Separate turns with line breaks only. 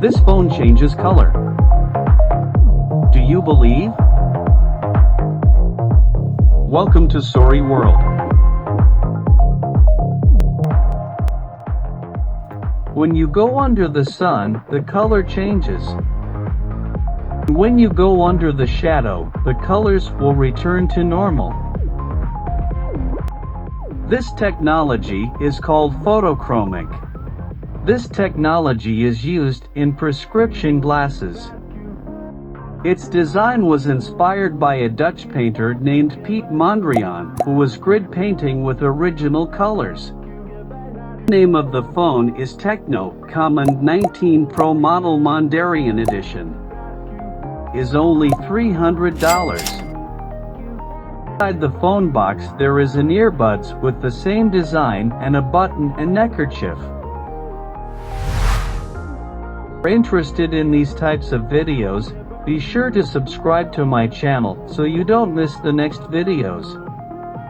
This phone changes color. Do you believe? Welcome to Sori World. When you go under the sun, the color changes. When you go under the shadow, the colors will return to normal. This technology is called photochromic. This technology is used in prescription glasses. Its design was inspired by a Dutch painter named Piet Mondrian, who was grid painting with original colors. The name of the phone is TECNO CAMON 19 Pro Model Mondrian Edition. Is only $300. Inside the phone box there is an earbuds with the same design and a button and neckerchief. If you're interested in these types of videos, be sure to subscribe to my channel so you don't miss the next videos.